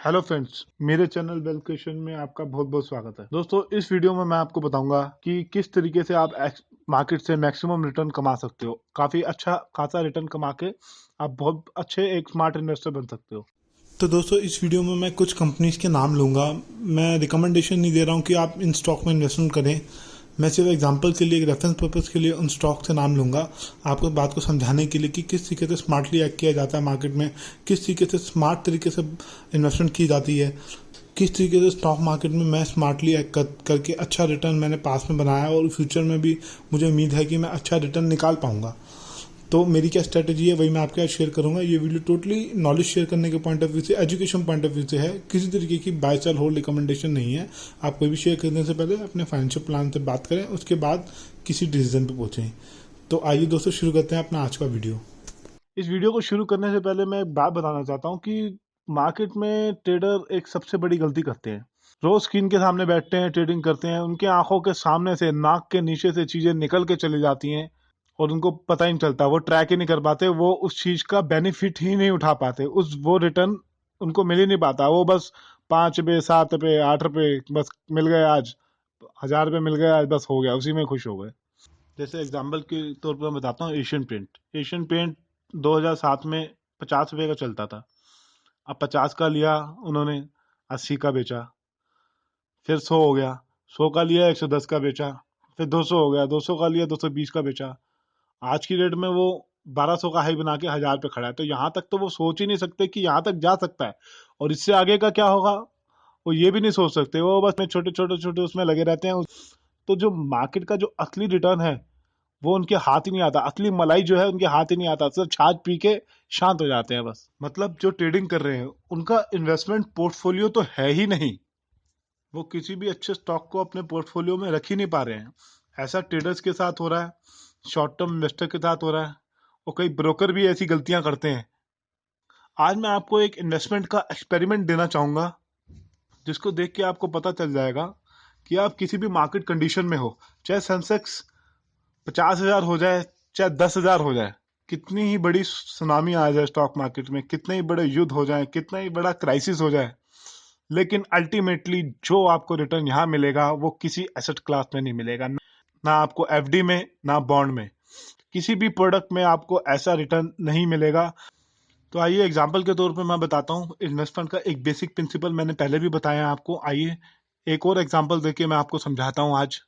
Hello friends, मेरे channel wealth creation में आपका बहुत बहुत स्वागत है। दोस्तों, इस वीडियो में मैं आपको बताऊंगा कि किस तरीके से आप मार्केट से मैक्सिमम रिटर्न कमा सकते हो। काफ़ी अच्छा खासा रिटर्न कमा के आप बहुत अच्छे एक स्मार्ट इन्वेस्टर बन सकते हो। तो दोस्तों, इस वीडियो में मैं कुछ कंपनीज के नाम लूंगा। मैं रिकमेंडेशन नहीं दे रहा हूँ कि आप इन स्टॉक में इन्वेस्टमेंट करें। मैं सिर्फ एग्जांपल के लिए, एक रेफरेंस पर्पस के लिए उन स्टॉक से नाम लूंगा, आपको बात को समझाने के लिए कि किस तरीके से स्मार्टली एक्ट किया जाता है मार्केट में, किस तरीके से स्मार्ट तरीके से इन्वेस्टमेंट की जाती है, किस तरीके से स्टॉक मार्केट में मैं स्मार्टली एक्ट करके अच्छा रिटर्न मैंने पास में बनाया और फ्यूचर में भी मुझे उम्मीद है कि मैं अच्छा रिटर्न निकाल पाऊंगा। तो मेरी क्या स्ट्रेटेजी है वही मैं आपके साथ शेयर करूंगा। ये वीडियो टोटली नॉलेज शेयर करने के पॉइंट ऑफ व्यू से, एजुकेशन पॉइंट ऑफ व्यू से है, किसी तरीके की बाय सेल होल्ड रिकमेंडेशन नहीं है। आप कोई भी शेयर करने से पहले अपने फाइनेंशियल प्लान से बात करें, उसके बाद किसी डिसीजन पे पहुंचें। तो आइए दोस्तों, शुरू करते हैं अपना आज का वीडियो। इस वीडियो को शुरू करने से पहले मैं एक बात बताना चाहता हूँ कि मार्केट में ट्रेडर एक सबसे बड़ी गलती करते हैं। रोज स्क्रीन के सामने बैठते हैं, ट्रेडिंग करते हैं, उनके आंखों के सामने से, नाक के नीचे से चीजें निकल के चली जाती हैं और उनको पता ही नहीं चलता। वो ट्रैक ही नहीं कर पाते, वो उस चीज का बेनिफिट ही नहीं उठा पाते, वो रिटर्न उनको मिल ही नहीं पाता। वो बस 5 रुपये, 7 रुपये, 8 रुपये बस मिल गए आज, 1000 रुपये मिल गए आज, बस हो गया, उसी में खुश हो गए। जैसे एग्जाम्पल के तौर पर मैं बताता हूँ, एशियन पेंट 2007 में 50 रुपये का चलता था। अब 50 का लिया उन्होंने, 80 का बेचा, फिर 100 हो गया, 100 का लिया 110 का बेचा, फिर 200 हो गया, 200 का लिया 220 का बेचा। आज की डेट में वो 1200 का हाई बना के 1000 पे खड़ा है। तो यहाँ तक तो वो सोच ही नहीं सकते कि यहाँ तक जा सकता है और इससे आगे का क्या होगा, वो ये भी नहीं सोच सकते। वो बस में छोटे छोटे छोटे उसमें लगे रहते हैं। तो जो मार्केट का जो असली रिटर्न है वो उनके हाथ ही नहीं आता। असली मलाई जो है उनके हाथ ही नहीं आता, सिर्फ छाछ पी के शांत हो जाते हैं बस। मतलब जो ट्रेडिंग कर रहे हैं उनका इन्वेस्टमेंट पोर्टफोलियो तो है ही नहीं। वो किसी भी अच्छे स्टॉक को अपने पोर्टफोलियो में रख ही नहीं पा रहे हैं। ऐसा ट्रेडर्स के साथ हो रहा है, शॉर्ट टर्म इन्वेस्टर के साथ हो रहा है, और कई ब्रोकर भी ऐसी गलतियां करते हैं। आज मैं आपको एक इन्वेस्टमेंट का एक्सपेरिमेंट देना चाहूंगा, जिसको देख के आपको पता चल जाएगा कि आप किसी भी मार्केट कंडीशन में हो, चाहे सेंसेक्स 50,000 हो जाए, चाहे 10,000 हो जाए, कितनी ही बड़ी सुनामी आ जाए स्टॉक मार्केट में, कितने ही बड़े युद्ध हो जाए, कितना ही बड़ा क्राइसिस हो जाए, लेकिन अल्टीमेटली जो आपको रिटर्न यहाँ मिलेगा वो किसी एसेट क्लास में नहीं मिलेगा। ना आपको एफडी में, ना बॉन्ड में, किसी भी प्रोडक्ट में आपको ऐसा रिटर्न नहीं मिलेगा। तो आइए एग्जांपल के तौर पे मैं बताता हूँ इन्वेस्टमेंट का एक बेसिक प्रिंसिपल, मैंने पहले भी बताया आपको। आइए एक और एग्जांपल देके मैं आपको समझाता हूँ आज।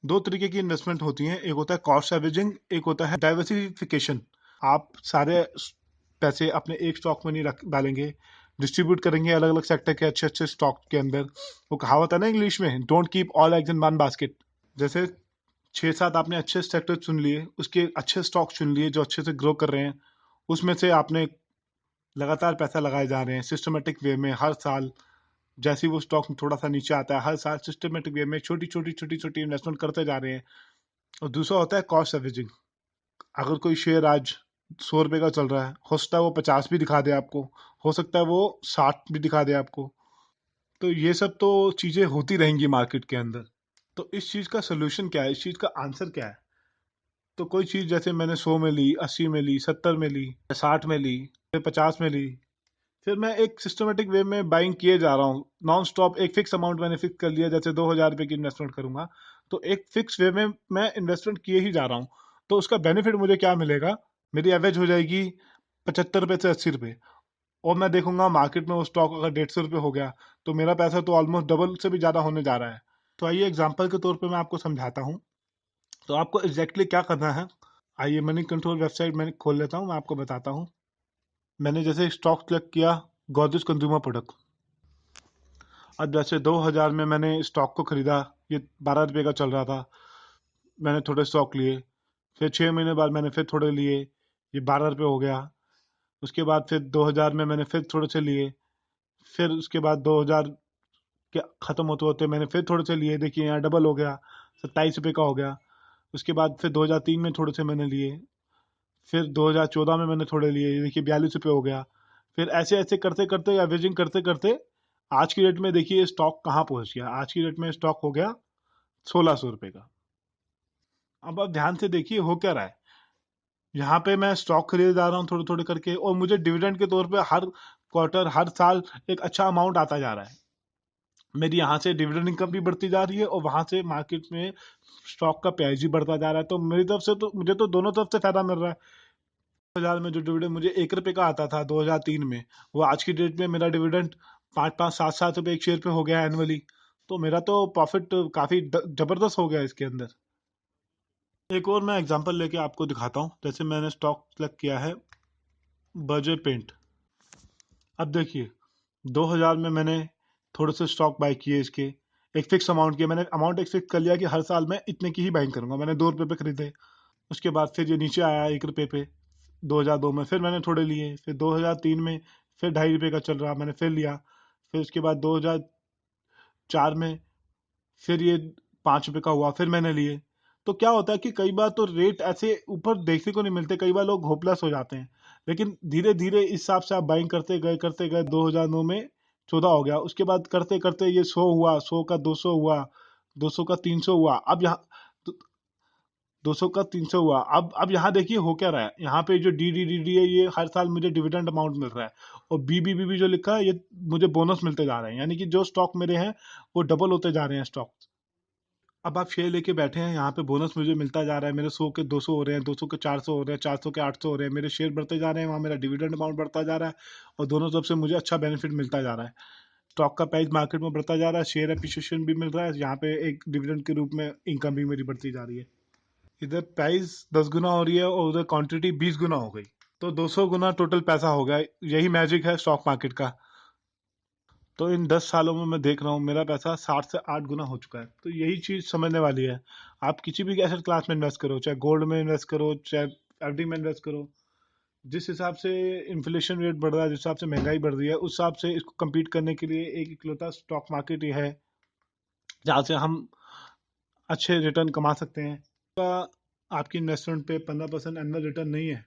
दो तरीके की इन्वेस्टमेंट होती है, एक होता है कॉस्ट एवरेजिंग, एक होता है डाइवर्सिफिकेशन। आप सारे पैसे अपने एक स्टॉक में नहीं रख डालेंगे, डिस्ट्रीब्यूट करेंगे अलग अलग सेक्टर के अच्छे अच्छे स्टॉक के अंदर। वो कहावत है ना इंग्लिश में, don't keep all eggs in one basket. जैसे 6-7 आपने अच्छे सेक्टर चुन लिए, उसके अच्छे स्टॉक चुन लिए जो अच्छे से ग्रो कर रहे हैं, उसमें से आपने लगातार पैसा लगाए जा रहे हैं सिस्टमेटिक वे में। हर साल जैसे ही वो स्टॉक थोड़ा सा नीचे आता है, हर साल सिस्टमेटिक वे में छोटी छोटी छोटी छोटी इन्वेस्टमेंट करते जा रहे हैं। और दूसरा होता है कॉस्ट एवरेजिंग। अगर कोई शेयर आज 100 रुपये का चल रहा है, हो सकता है वो 50 भी दिखा दे आपको, हो सकता है वो 60 भी दिखा दे आपको। तो ये सब तो चीज़ें होती रहेंगी मार्केट के अंदर। तो इस चीज़ का सोल्यूशन क्या है, इस चीज़ का आंसर क्या है? तो कोई चीज़ जैसे मैंने 100 में ली, 80 में ली, 70 में ली, 60 में ली, फिर 50 में ली, फिर मैं एक सिस्टमेटिक वे में बाइंग किए जा रहा हूँ नॉन स्टॉप। एक फिक्स अमाउंट मैंने फिक्स कर लिया, जैसे 2,000 रुपये की इन्वेस्टमेंट करूंगा, तो एक फिक्स वे में मैं इन्वेस्टमेंट किए ही जा रहा हूँ। तो उसका बेनिफिट मुझे क्या मिलेगा? मेरी एवरेज हो जाएगी 75 रुपये से 80 रुपये। और मैं देखूंगा मार्केट में वो स्टॉक अगर 150 रुपये हो गया, तो मेरा पैसा तो ऑलमोस्ट डबल से भी ज़्यादा होने जा रहा है। तो आइए एग्जाम्पल के तौर पर मैं आपको समझाता हूँ। तो आपको एग्जैक्टली क्या करना है, आइए मनी कंट्रोल वेबसाइट मैंने खोल लेता हूँ, मैं आपको बताता हूँ। मैंने जैसे स्टॉक सेलेक्ट किया, गोदरेज कंज्यूमर प्रोडक्ट। अब जैसे 2000 में मैंने स्टॉक को खरीदा, ये 12 रुपये का चल रहा था, मैंने थोड़े स्टॉक लिए। फिर 6 महीने बाद मैंने फिर थोड़े लिए, ये 12 रुपये हो गया। उसके बाद फिर 2000 में मैंने फिर थोड़े से लिए। फिर उसके बाद 2000 के ख़त्म होते होते मैंने फिर थोड़े से लिए, देखिए यहाँ डबल हो गया, 27 रुपये का हो गया। उसके बाद फिर 2003 में थोड़े से मैंने लिए, फिर 2014 में मैंने थोड़े लिए, ये देखिए 42 रुपये हो गया। फिर ऐसे ऐसे करते करते, एवरेजिंग करते करते, आज की डेट में देखिए स्टॉक कहाँ पहुंच गया। आज की डेट में स्टॉक हो गया 1,600 रुपये का। अब आप ध्यान से देखिए हो क्या रहा है। यहाँ पे मैं स्टॉक खरीदे जा रहा हूँ थोड़े थोड़े करके, और मुझे डिविडेंड के तौर पे हर क्वार्टर हर साल एक अच्छा अमाउंट आता जा रहा है। मेरी यहाँ से डिविडेंड इनकम भी बढ़ती जा रही है और वहाँ से मार्केट में स्टॉक का प्राइस भी बढ़ता जा रहा है। तो मेरी तरफ से तो मुझे तो दोनों तरफ से फायदा मिल रहा है। 2000 में जो डिविडेंड मुझे 1 रुपए का आता था 2003 में, वो आज की डेट में मेरा डिविडेंड 5-5 7-7 रुपए एक शेयर पे हो गया एनुअली। तो मेरा तो प्रॉफिट काफी जबरदस्त हो गया इसके अंदर। एक और मैं एग्जांपल लेके आपको दिखाता हूँ। जैसे मैंने स्टॉक सेलेक्ट किया है बर्जर पेंट। अब देखिए 2000 में मैंने थोड़े से स्टॉक बाय किए इसके, एक फिक्स अमाउंट किया। मैंने अमाउंट एक फिक्स कर लिया कि हर साल मैं इतने की ही बाइंग करूंगा। मैंने 2 रुपए पे खरीदे। उसके बाद फिर ये नीचे आया 1 रुपए पे 2002 में, फिर मैंने थोड़े लिए। फिर 2003 में फिर 2.5 रुपए का चल रहा, मैंने फिर लिया। फिर उसके बाद 2004 में फिर ये 5 रुपए का हुआ, फिर मैंने लिए। तो क्या होता है कि कई बार तो रेट ऐसे ऊपर देखने को नहीं मिलते, कई बार लोग होपलेस हो जाते हैं। लेकिन धीरे धीरे इस हिसाब से आप बाइंग करते गए 2009 में 14 हो गया। उसके बाद करते करते ये 100 हुआ, 100 का 200 हुआ, 200 का 300 हुआ। अब यहाँ 200 का 300 हुआ। अब यहाँ देखिए हो क्या रहा है। यहाँ पे जो डी डी डी डी है, ये हर साल मुझे डिविडेंड अमाउंट मिल रहा है। और बी जो लिखा है, ये मुझे बोनस मिलते जा रहे हैं। यानी कि जो स्टॉक मेरे हैं वो डबल होते जा रहे हैं स्टॉक। अब आप शेयर लेके बैठे हैं, यहाँ पे बोनस मुझे मिलता जा रहा है। मेरे 100 के 200 हो रहे हैं, 200 के 400 हो रहे हैं, 400 के 800 हो रहे हैं। मेरे शेयर बढ़ते जा रहे हैं, वहाँ मेरा डिविडेंड अमाउंट बढ़ता जा रहा है। और दोनों तरफ से मुझे अच्छा बेनिफिट मिलता जा रहा है। स्टॉक का प्राइस मार्केट में बढ़ता जा रहा है, शेयर एप्रिसिएशन भी मिल रहा है, यहाँ पे एक डिविडेंड के रूप में इनकम भी मेरी बढ़ती जा रही है। इधर प्राइस 10 गुना हो रही है और उधर क्वांटिटी 20 गुना हो गई। तो 200 गुना टोटल पैसा हो गया। यही मैजिक है स्टॉक मार्केट का। तो इन 10 सालों में मैं देख रहा हूँ मेरा पैसा 60 से 8 गुना हो चुका है। तो यही चीज़ समझने वाली है। आप किसी भी एसेट क्लास में इन्वेस्ट करो, चाहे गोल्ड में इन्वेस्ट करो, चाहे एफडी में इन्वेस्ट करो, जिस हिसाब से इन्फ्लेशन रेट बढ़ रहा है, जिस हिसाब से महंगाई बढ़ रही है, उस हिसाब से इसको कम्पीट करने के लिए एक इकलौता स्टॉक मार्केट ही है जहाँ से हम अच्छे रिटर्न कमा सकते हैं। आपकी इन्वेस्टमेंट पे 15% एनुअल रिटर्न नहीं है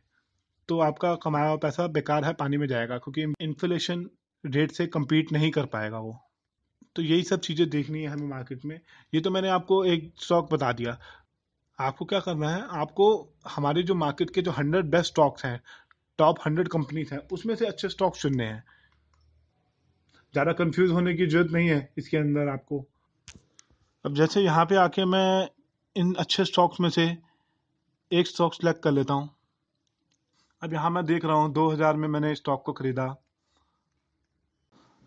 तो आपका कमाया हुआ पैसा बेकार है, पानी में जाएगा, क्योंकि इन्फ्लेशन रेट से कम्पीट नहीं कर पाएगा वो। तो यही सब चीज़ें देखनी है हमें मार्केट में। ये तो मैंने आपको एक स्टॉक बता दिया। आपको क्या करना है, आपको हमारे जो मार्केट के जो 100 बेस्ट स्टॉक्स हैं, टॉप 100 कंपनीज हैं, उसमें से अच्छे स्टॉक चुनने हैं। ज़्यादा कंफ्यूज होने की जरूरत नहीं है इसके अंदर आपको। अब जैसे यहाँ पे आके मैं इन अच्छे स्टॉक्स में से एक स्टॉक सेलेक्ट कर लेता हूँ। अब यहाँ मैं देख रहा हूँ 2000 में मैंने स्टॉक को खरीदा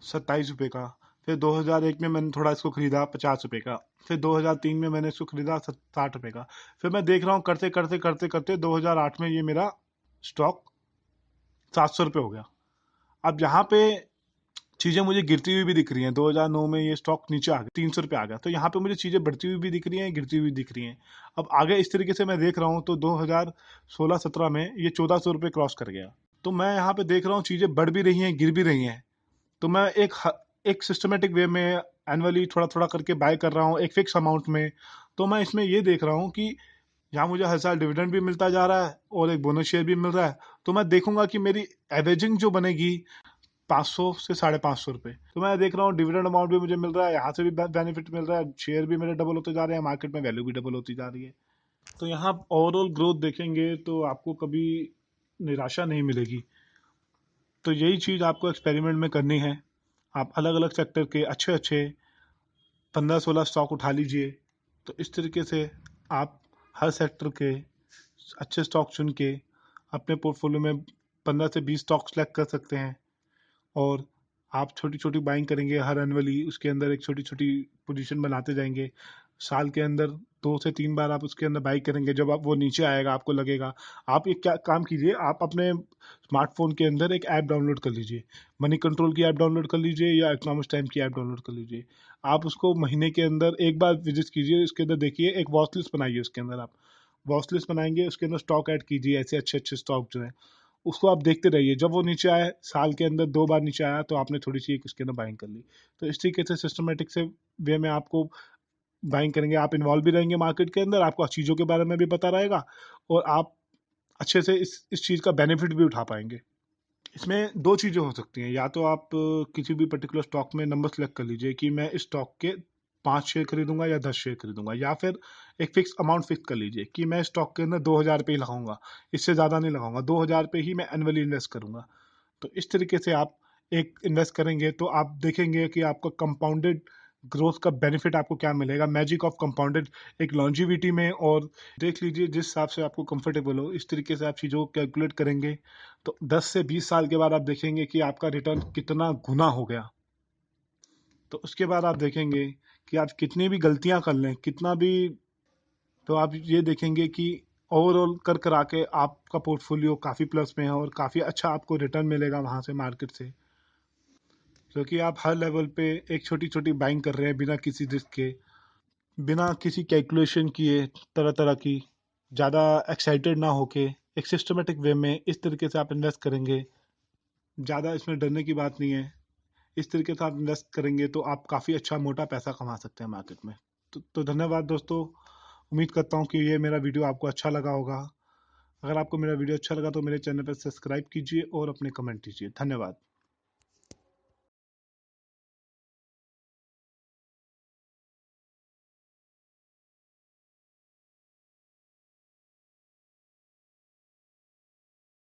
27 रुपये का। फिर 2001 में मैंने थोड़ा इसको खरीदा 50 रुपये का। फिर 2003 में मैंने इसको खरीदा 60 रुपये का। फिर मैं देख रहा हूँ करते करते करते करते 2008 में ये मेरा स्टॉक 700 रुपये हो गया। अब यहाँ पे चीज़ें मुझे गिरती हुई भी दिख रही हैं। 2009 में ये स्टॉक नीचे आ गया, 300 रुपये आ गया। तो यहाँ पे मुझे चीज़ें बढ़ती हुई भी दिख रही हैं, गिरती हुई दिख रही हैं। अब आगे इस तरीके से मैं देख रहा हूँ तो 2016-17 में ये 1400 रुपये क्रॉस कर गया। तो मैं यहाँ पे देख रहा हूँ चीज़ें बढ़ भी रही हैं, गिर भी रही हैं। तो मैं एक सिस्टमेटिक वे में एनुअली थोड़ा थोड़ा करके बाय कर रहा हूँ एक फिक्स अमाउंट में। तो मैं इसमें ये देख रहा हूँ कि यहाँ मुझे हर साल डिविडेंड भी मिलता जा रहा है और एक बोनस शेयर भी मिल रहा है। तो मैं देखूंगा कि मेरी एवरेजिंग जो बनेगी 500 से 550 रुपये। तो मैं देख रहा हूँ डिविडेंड अमाउंट भी मुझे मिल रहा है, यहाँ से भी बेनिफिट मिल रहा है, शेयर भी मेरे डबल होते जा रहे हैं, मार्केट में वैल्यू भी डबल होती जा रही है। तो यहाँ ओवरऑल ग्रोथ देखेंगे तो आपको कभी निराशा नहीं मिलेगी। तो यही चीज़ आपको एक्सपेरिमेंट में करनी है। आप अलग अलग सेक्टर के अच्छे अच्छे 15-16 स्टॉक उठा लीजिए। तो इस तरीके से आप हर सेक्टर के अच्छे स्टॉक चुन के अपने पोर्टफोलियो में 15 से 20 स्टॉक सेलेक्ट कर सकते हैं। और आप छोटी छोटी बाइंग करेंगे हर एनुअली, उसके अंदर एक छोटी छोटी पोजीशन बनाते जाएंगे। साल के अंदर 2 से 3 बार आप उसके अंदर बाई करेंगे। जब आप वो नीचे आएगा आपको लगेगा, आप एक क्या काम कीजिए, आप अपने स्मार्टफोन के अंदर एक ऐप डाउनलोड कर लीजिए। मनी कंट्रोल की ऐप डाउनलोड कर लीजिए या इकोनॉमिक्स टाइम की ऐप डाउनलोड कर लीजिए। आप उसको महीने के अंदर एक बार विजिट कीजिए, उसके अंदर देखिए, एक वॉच लिस्ट बनाइए। उसके अंदर आप वॉच लिस्ट बनाएंगे, उसके अंदर स्टॉक ऐड कीजिए, ऐसे अच्छे अच्छे स्टॉक जो हैं उसको आप देखते रहिए। जब वो नीचे आए, साल के अंदर 2 बार नीचे आया, तो आपने थोड़ी सी एक उसके अंदर बाइंग कर ली। तो इस तरीके से सिस्टमेटिक से वे में आपको बाइंग करेंगे, आप इन्वॉल्व भी रहेंगे मार्केट के अंदर, आपको चीज़ों के बारे में भी पता रहेगा और आप अच्छे से इस चीज़ का बेनिफिट भी उठा पाएंगे। इसमें दो चीज़ें हो सकती हैं। या तो आप किसी भी पर्टिकुलर स्टॉक में नंबर सेलेक्ट कर लीजिए कि मैं इस स्टॉक के 5 शेयर खरीदूंगा या 10 शेयर खरीदूंगा, या फिर एक फिक्स अमाउंट फिक्स कर लीजिए कि मैं स्टॉक के अंदर 2000 रुपये ही लगाऊंगा, इससे ज़्यादा नहीं लगाऊंगा, 2000 रुपये ही मैं एनुअली इन्वेस्ट करूंगा। तो इस तरीके से आप एक इन्वेस्ट करेंगे तो आप देखेंगे कि आपका कंपाउंडेड ग्रोथ का बेनिफिट आपको क्या मिलेगा, मैजिक ऑफ कंपाउंडेड एक लॉन्जिविटी में। और देख लीजिए जिस हिसाब से आपको कंफर्टेबल हो इस तरीके से आप चीज़ों को कैलकुलेट करेंगे तो 10 से 20 साल के बाद आप देखेंगे कि आपका रिटर्न कितना गुना हो गया। तो उसके बाद आप देखेंगे कि आप कितनी भी गलतियां कर लें, कितना भी, तो आप ये देखेंगे कि ओवरऑल कर कर आके आपका पोर्टफोलियो काफ़ी प्लस में है और काफ़ी अच्छा आपको रिटर्न मिलेगा वहाँ से, मार्केट से। क्योंकि आप हर लेवल पे एक छोटी छोटी बाइंग कर रहे हैं बिना किसी रिस्क के, बिना किसी कैलकुलेशन किए, तरह तरह की, ज़्यादा एक्साइटेड ना होके एक सिस्टमेटिक वे में इस तरीके से आप इन्वेस्ट करेंगे। ज़्यादा इसमें डरने की बात नहीं है। इस तरीके से आप इन्वेस्ट करेंगे तो आप काफ़ी अच्छा मोटा पैसा कमा सकते हैं मार्केट में। तो धन्यवाद दोस्तों। उम्मीद करता हूँ कि ये मेरा वीडियो आपको अच्छा लगा होगा। अगर आपको मेरा वीडियो अच्छा लगा तो मेरे चैनल पर सब्सक्राइब कीजिए और अपने कमेंट दीजिए। धन्यवाद।